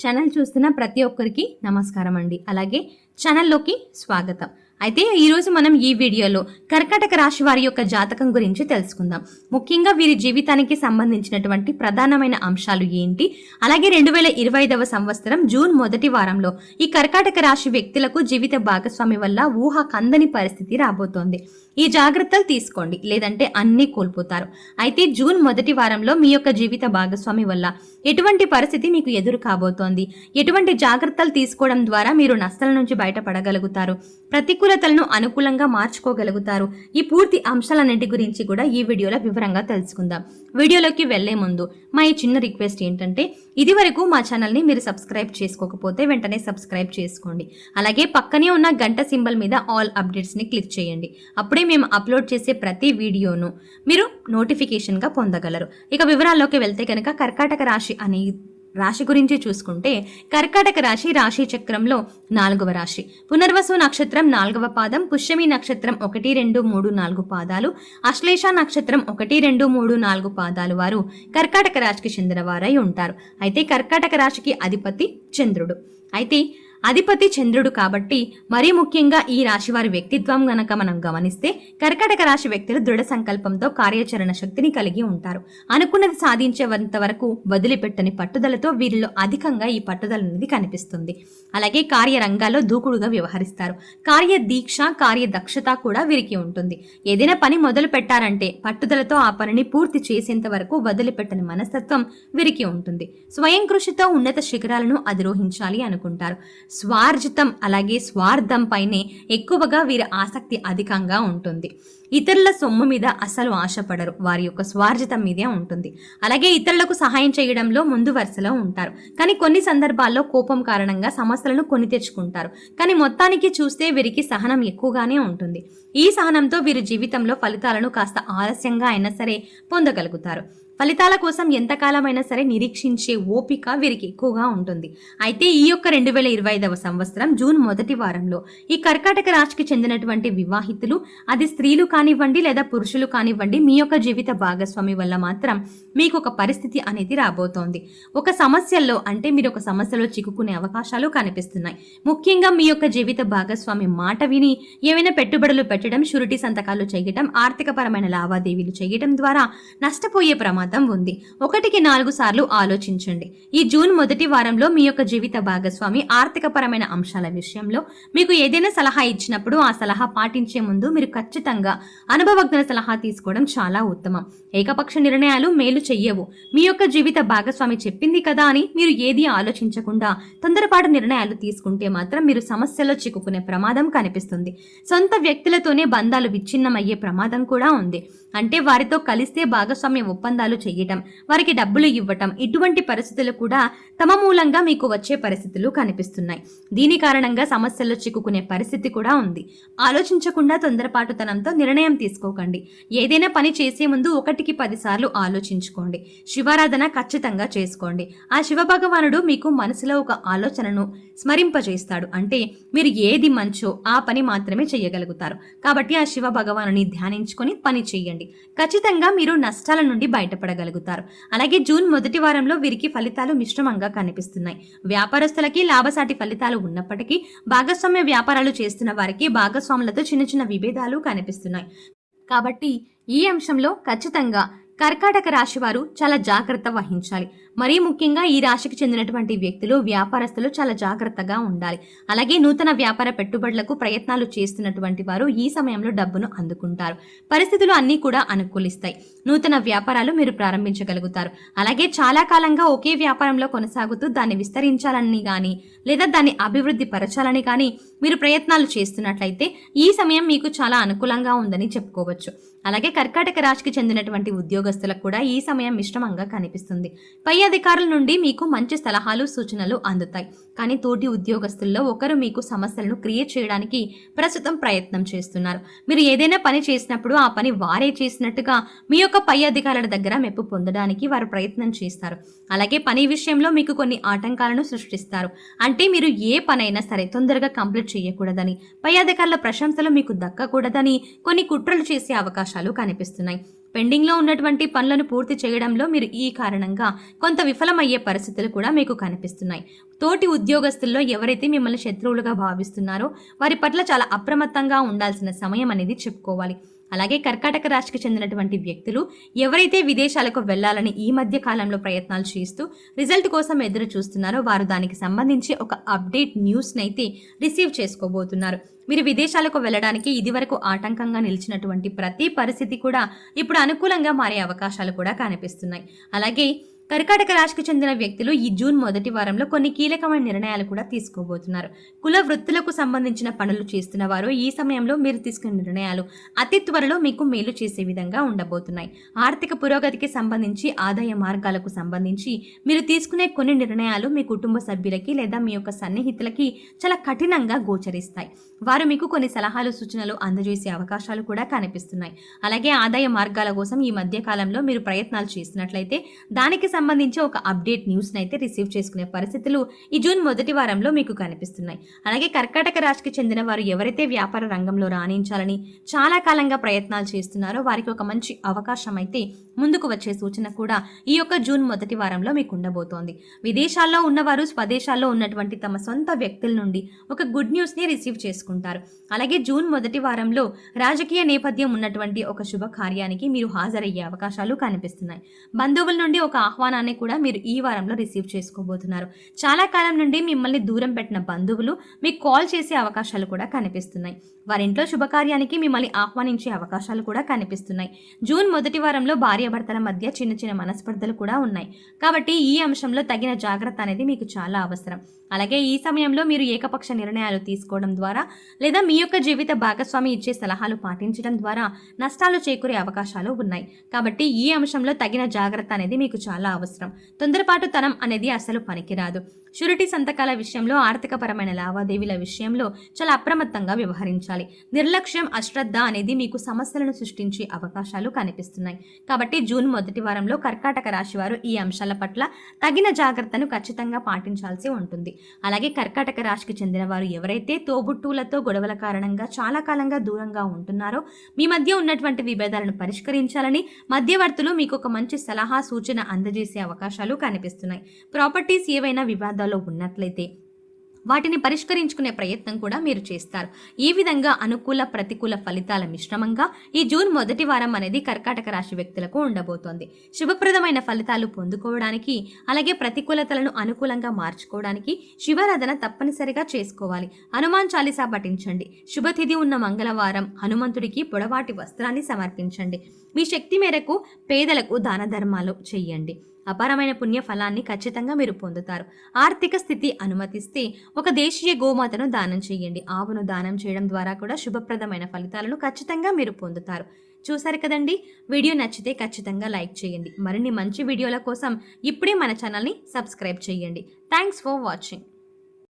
Channel చూస్తున్న ప్రతి ఒక్కరికి నమస్కారం అండి. అలాగే ఛానల్లోకి స్వాగతం. అయితే ఈరోజు మనం ఈ వీడియోలో కర్కాటక రాశి వారి యొక్క జాతకం గురించి తెలుసుకుందాం. ముఖ్యంగా వీరి జీవితానికి సంబంధించినటువంటి ప్రధానమైన అంశాలు ఏంటి, అలాగే 2025వ సంవత్సరం జూన్ మొదటి వారంలో ఈ కర్కాటక రాశి వ్యక్తులకు జీవిత భాగస్వామి వల్ల ఊహ కందని పరిస్థితి రాబోతోంది. ఈ జాగ్రత్తలు తీసుకోండి, లేదంటే అన్నీ కోల్పోతారు. అయితే జూన్ మొదటి వారంలో మీ యొక్క జీవిత భాగస్వామి వల్ల ఎటువంటి పరిస్థితి మీకు ఎదురు కాబోతోంది, ఎటువంటి జాగ్రత్తలు తీసుకోవడం ద్వారా మీరు నష్టాల నుంచి బయటపడగలుగుతారు, ప్రతికూలతలను అనుకూలంగా మార్చుకోగలుగుతారు. ఈ పూర్తి అంశాలన్నింటి గురించి కూడా ఈ వీడియోలో వివరంగా తెలుసుకుందాం. వీడియోలోకి వెళ్లే ముందు మా ఈ చిన్న రిక్వెస్ట్ ఏంటంటే, ఇది వరకు మా ఛానల్ని మీరు సబ్స్క్రైబ్ చేసుకోకపోతే వెంటనే సబ్స్క్రైబ్ చేసుకోండి. అలాగే పక్కనే ఉన్న గంట సింబల్ మీద ఆల్ అప్డేట్స్ని క్లిక్ చేయండి. అప్పుడే మేము అప్లోడ్ చేసే ప్రతి వీడియోను మీరు నోటిఫికేషన్గా పొందగలరు. ఇక వివరాల్లోకి వెళ్తే కనుక కర్కాటక రాశి అనే రాశి గురించి చూసుకుంటే, కర్కాటక రాశి రాశి చక్రంలో 4వ రాశి. పునర్వసు నక్షత్రం 4వ పాదం, పుష్యమి నక్షత్రం 1, 2, 3, 4 పాదాలు, అశ్లేష నక్షత్రం 1, 2, 3, 4 పాదాలు వారు కర్కాటక రాశికి చెందిన వారై ఉంటారు. అయితే కర్కాటక రాశికి అధిపతి చంద్రుడు. అయితే అధిపతి చంద్రుడు కాబట్టి మరీ ముఖ్యంగా ఈ రాశి వారి వ్యక్తిత్వం గనక మనం గమనిస్తే, కర్కాటక రాశి వ్యక్తులు దృఢ సంకల్పంతో కార్యాచరణ శక్తిని కలిగి ఉంటారు. అనుకున్నది సాధించేంత వరకు వదిలిపెట్టని పట్టుదలతో వీరిలో అధికంగా ఈ పట్టుదల అనేది కనిపిస్తుంది. అలాగే కార్యరంగాల్లో దూకుడుగా వ్యవహరిస్తారు. కార్య దీక్ష, కార్య దక్షత కూడా వీరికి ఉంటుంది. ఏదైనా పని మొదలు పెట్టారంటే పట్టుదలతో ఆ పనిని పూర్తి చేసేంత వరకు వదిలిపెట్టని మనస్తత్వం వీరికి ఉంటుంది. స్వయం కృషితో ఉన్నత శిఖరాలను అధిరోహించాలి అనుకుంటారు. స్వార్జితం అలాగే స్వార్థం పైనే ఎక్కువగా వీరి ఆసక్తి అధికంగా ఉంటుంది. ఇతరుల సొమ్ము మీద అసలు ఆశపడరు, వారి యొక్క స్వార్జితం మీదే ఉంటుంది. అలాగే ఇతరులకు సహాయం చేయడంలో ముందు వరుసలో ఉంటారు. కానీ కొన్ని సందర్భాల్లో కోపం కారణంగా సమస్యలను కొని తెచ్చుకుంటారు. కానీ మొత్తానికి చూస్తే వీరికి సహనం ఎక్కువగానే ఉంటుంది. ఈ సహనంతో వీరి జీవితంలో ఫలితాలను కాస్త ఆలస్యంగా అయినా సరే పొందగలుగుతారు. ఫలితాల కోసం ఎంతకాలమైనా సరే నిరీక్షించే ఓపిక వీరికి ఎక్కువగా ఉంటుంది. అయితే ఈ యొక్క 2025వ సంవత్సరం జూన్ మొదటి వారంలో ఈ కర్కాటక రాశికి చెందినటువంటి వివాహితులు, అది స్త్రీలు కానివ్వండి లేదా పురుషులు కానివ్వండి, మీ యొక్క జీవిత భాగస్వామి వల్ల మాత్రం మీకు ఒక పరిస్థితి అనేది రాబోతోంది. ఒక సమస్యల్లో అంటే మీరు ఒక సమస్యలో చిక్కుకునే అవకాశాలు కనిపిస్తున్నాయి. ముఖ్యంగా మీ యొక్క జీవిత భాగస్వామి మాట విని ఏవైనా పెట్టుబడులు పెట్టడం, షూరిటీ సంతకాలు చేయడం, ఆర్థిక పరమైన లావాదేవీలు చేయడం ద్వారా నష్టపోయే ప్రమాదం ఉంది. 1-4 సార్లు ఆలోచించండి. ఈ జూన్ మొదటి వారంలో మీ యొక్క జీవిత భాగస్వామి ఆర్థిక పరమైన అంశాల విషయంలో మీకు ఏదైనా సలహా ఇచ్చినప్పుడు ఆ సలహా పాటించే ముందు మీరు ఖచ్చితంగా అనుభవజ్ఞ సలహా తీసుకోవడం చాలా ఉత్తమం. ఏకపక్ష నిర్ణయాలు మేలు చెయ్యవు. మీ యొక్క జీవిత భాగస్వామి చెప్పింది కదా అని మీరు ఏది ఆలోచించకుండా తొందరపాటు నిర్ణయాలు తీసుకుంటే మాత్రం మీరు సమస్యలో చిక్కుకునే ప్రమాదం కనిపిస్తుంది. సొంత వ్యక్తులతోనే బంధాలు విచ్ఛిన్నమయ్యే ప్రమాదం కూడా ఉంది. అంటే వారితో కలిస్తే భాగస్వామ్య ఒప్పందాలు చేయటం, వారికి డబ్బులు ఇవ్వటం, ఇటువంటి పరిస్థితులు కూడా తమ మూలంగా మీకు వచ్చే పరిస్థితులు కనిపిస్తున్నాయి. దీని కారణంగా సమస్యల్లో చిక్కుకునే పరిస్థితి కూడా ఉంది. ఆలోచించకుండా తొందరపాటుతనంతో నిర్ణయం తీసుకోకండి. ఏదైనా పని చేసే ముందు 1-10 సార్లు ఆలోచించుకోండి. శివారాధన ఖచ్చితంగా చేసుకోండి. ఆ శివ భగవానుడు మీకు మనసులో ఒక ఆలోచనను స్మరింపజేస్తాడు. అంటే మీరు ఏది మంచో ఆ పని మాత్రమే చేయగలుగుతారు. కాబట్టి ఆ శివ భగవానుని ధ్యానించుకొని పని చేయండి. ఖచ్చితంగా మీరు నష్టాల నుండి బయటపడగలుగుతారు. అలాగే జూన్ మొదటి వారంలో వీరికి ఫలితాలు మిశ్రమంగా కనిపిస్తున్నాయి. వ్యాపారస్తులకి లాభసాటి ఫలితాలు ఉన్నప్పటికీ భాగస్వామ్య వ్యాపారాలు చేస్తున్న వారికి భాగస్వాములతో చిన్న చిన్న విభేదాలు కనిపిస్తున్నాయి. కాబట్టి ఈ అంశంలో ఖచ్చితంగా కర్కాటక రాశి వారు చాలా జాగ్రత్త వహించాలి. మరీ ముఖ్యంగా ఈ రాశికి చెందినటువంటి వ్యక్తులు, వ్యాపారస్తులు చాలా జాగ్రత్తగా ఉండాలి. అలాగే నూతన వ్యాపార పెట్టుబడులకు ప్రయత్నాలు చేస్తున్నటువంటి వారు ఈ సమయంలో డబ్బును అందుకుంటారు. పరిస్థితులు అన్నీ కూడా అనుకూలిస్తాయి. నూతన వ్యాపారాలు మీరు ప్రారంభించగలుగుతారు. అలాగే చాలా కాలంగా ఒకే వ్యాపారంలో కొనసాగుతూ దాన్ని విస్తరించాలని కానీ లేదా దాన్ని అభివృద్ధి పరచాలని కానీ మీరు ప్రయత్నాలు చేస్తున్నట్లయితే ఈ సమయం మీకు చాలా అనుకూలంగా ఉందని చెప్పుకోవచ్చు. అలాగే కర్కాటక రాశికి చెందినటువంటి ఉద్యోగస్తులకు కూడా ఈ సమయం మిశ్రమంగా కనిపిస్తుంది. పై అధికారుల నుండి మీకు మంచి సలహాలు, సూచనలు అందుతాయి. కానీ తోటి ఉద్యోగస్తుల్లో ఒకరు మీకు సమస్యలను క్రియేట్ చేయడానికి ప్రస్తుతం ప్రయత్నం చేస్తున్నారు. మీరు ఏదైనా పని చేసినప్పుడు ఆ పని వారే చేసినట్టుగా మీ యొక్క పై అధికారుల దగ్గర మెప్పు పొందడానికి వారు ప్రయత్నం చేస్తారు. అలాగే పని విషయంలో మీకు కొన్ని ఆటంకాలను సృష్టిస్తారు. అంటే మీరు ఏ పనైనా సరే తొందరగా కంప్లీట్ చేయకూడదని, పై అధికారుల ప్రశంసలు మీకు దక్కకూడదని కొన్ని కుట్రలు చేసే అవకాశాలు కనిపిస్తున్నాయి. పెండింగ్లో ఉన్నటువంటి పనులను పూర్తి చేయడంలో మీరు ఈ కారణంగా కొంత విఫలమయ్యే పరిస్థితులు కూడా మీకు కనిపిస్తున్నాయి. తోటి ఉద్యోగస్తుల్లో ఎవరైతే మిమ్మల్ని శత్రువులుగా భావిస్తున్నారో వారి పట్ల చాలా అప్రమత్తంగా ఉండాల్సిన సమయం అనేది చెప్పుకోవాలి. అలాగే కర్కాటక రాశికి చెందినటువంటి వ్యక్తులు ఎవరైతే విదేశాలకు వెళ్లాలని ఈ మధ్య కాలంలో ప్రయత్నాలు చేస్తూ రిజల్ట్ కోసం ఎదురు చూస్తున్నారో వారు దానికి సంబంధించి ఒక అప్డేట్ న్యూస్ని అయితే రిసీవ్ చేసుకోబోతున్నారు. మీరు విదేశాలకు వెళ్ళడానికి ఇదివరకు ఆటంకంగా నిలిచినటువంటి ప్రతి పరిస్థితి కూడా ఇప్పుడు అనుకూలంగా మారే అవకాశాలు కూడా కనిపిస్తున్నాయి. అలాగే కర్కాటక రాశికి చెందిన వ్యక్తులు ఈ జూన్ మొదటి వారంలో కొన్ని కీలకమైన నిర్ణయాలు కూడా తీసుకోబోతున్నారు. కుల వృత్తులకు సంబంధించిన పనులు చేస్తున్న వారు ఈ సమయంలో మీరు తీసుకున్న నిర్ణయాలు అతి త్వరలో మీకు మేలు చేసే విధంగా ఉండబోతున్నాయి. ఆర్థిక పురోగతికి సంబంధించి ఆదాయ మార్గాలకు సంబంధించి మీరు తీసుకునే కొన్ని నిర్ణయాలు మీ కుటుంబ సభ్యులకి లేదా మీ యొక్క సన్నిహితులకి చాలా కఠినంగా గోచరిస్తాయి. వారు మీకు కొన్ని సలహాలు సూచనలు అందజేసే అవకాశాలు కూడా కనిపిస్తున్నాయి. అలాగే ఆదాయ మార్గాల కోసం ఈ మధ్య కాలంలో మీరు ప్రయత్నాలు చేసినట్లయితే దానికి సంబంధించి ఒక అప్డేట్ న్యూస్ అయితే రిసీవ్ చేసుకునే పరిస్థితులు ఈ జూన్ మొదటి వారంలో మీకు కనిపిస్తున్నాయి. అలాగే కర్కాటక రాశికి చెందిన వారు ఎవరైతే వ్యాపార రంగంలో రాణించాలని చాలా కాలంగా ప్రయత్నాలు చేస్తున్నారో వారికి ఒక మంచి అవకాశం అయితే ముందుకు వచ్చే సూచన కూడా ఈ యొక్క జూన్ మొదటి వారంలో మీకు ఉండబోతోంది. విదేశాల్లో ఉన్నవారు స్వదేశాల్లో ఉన్నటువంటి తమ సొంత వ్యక్తుల నుండి ఒక గుడ్ న్యూస్ ని రిసీవ్ చేసుకుంటారు. అలాగే జూన్ మొదటి వారంలో రాజకీయ నేపథ్యం ఉన్నటువంటి ఒక శుభ కార్యానికి మీరు హాజరయ్యే అవకాశాలు కనిపిస్తున్నాయి. బంధువుల నుండి ఒక ఆహ్వానాన్ని కూడా మీరు ఈ వారంలో రిసీవ్ చేసుకోబోతున్నారు. చాలా కాలం నుండి మిమ్మల్ని దూరం పెట్టిన బంధువులు మీకు కాల్ చేసే అవకాశాలు కూడా కనిపిస్తున్నాయి. వారి ఇంట్లో శుభకార్యానికి మిమ్మల్ని ఆహ్వానించే అవకాశాలు కూడా కనిపిస్తున్నాయి. జూన్ మొదటి వారంలో భార్యాభర్తల మధ్య చిన్న చిన్న మనస్పర్ధలు కూడా ఉన్నాయి. కాబట్టి ఈ అంశంలో తగిన జాగ్రత్త అనేది మీకు చాలా అవసరం. అలాగే ఈ సమయంలో మీరు ఏకపక్ష నిర్ణయాలు తీసుకోవడం ద్వారా లేదా మీ యొక్క జీవిత భాగస్వామి ఇచ్చే సలహాలు పాటించడం ద్వారా నష్టాలు చేకూరే అవకాశాలు ఉన్నాయి. కాబట్టి ఈ అంశంలో తగిన జాగ్రత్త అనేది మీకు చాలా అవసరం. తొందరపాటుతనం అనేది అసలు పనికిరాదు. షూరిటీ సంతకాల విషయంలో ఆర్థికపరమైన లావాదేవీల విషయంలో చాలా అప్రమత్తంగా వ్యవహరించాలి. నిర్లక్ష్యం, అశ్రద్ధ అనేది మీకు సమస్యలను సృష్టించే అవకాశాలు కనిపిస్తున్నాయి. కాబట్టి జూన్ మొదటి వారంలో కర్కాటక రాశి వారు ఈ అంశాల పట్ల తగిన జాగ్రత్తను ఖచ్చితంగా పాటించాల్సి ఉంటుంది. అలాగే కర్కాటక రాశికి చెందిన వారు ఎవరైతే తోబుట్టువులతో గొడవల కారణంగా చాలా కాలంగా దూరంగా ఉంటున్నారో మీ మధ్య ఉన్నటువంటి విభేదాలను పరిష్కరించాలని మధ్యవర్తులు మీకు ఒక మంచి సలహా సూచన అందజేసే అవకాశాలు కనిపిస్తున్నాయి. ప్రాపర్టీస్ ఏవైనా వివాదాల్లో ఉన్నట్లయితే వాటిని పరిష్కరించుకునే ప్రయత్నం కూడా మీరు చేస్తారు. ఈ విధంగా అనుకూల ప్రతికూల ఫలితాల మిశ్రమంగా ఈ జూన్ మొదటి వారం అనేది కర్కాటక రాశి వ్యక్తులకు ఉండబోతోంది. శుభప్రదమైన ఫలితాలు పొందుకోవడానికి అలాగే ప్రతికూలతలను అనుకూలంగా మార్చుకోవడానికి శివారాధన తప్పనిసరిగా చేసుకోవాలి. హనుమాన్ చాలీసా పఠించండి. శుభతిథి ఉన్న మంగళవారం హనుమంతుడికి పొడవాటి వస్త్రాన్ని సమర్పించండి. మీ శక్తి మేరకు పేదలకు దాన ధర్మాలు చెయ్యండి. అపారమైన పుణ్య ఫలాన్ని ఖచ్చితంగా మీరు పొందుతారు. ఆర్థిక స్థితి అనుమతిస్తే ఒక దేశీయ గోమాతను దానం చేయండి. ఆవును దానం చేయడం ద్వారా కూడా శుభప్రదమైన ఫలితాలను ఖచ్చితంగా మీరు పొందుతారు. చూసారు కదండి, వీడియో నచ్చితే ఖచ్చితంగా లైక్ చేయండి. మరిన్ని మంచి వీడియోల కోసం ఇప్పుడే మన ఛానల్ని సబ్స్క్రైబ్ చేయండి. Thanks for watching.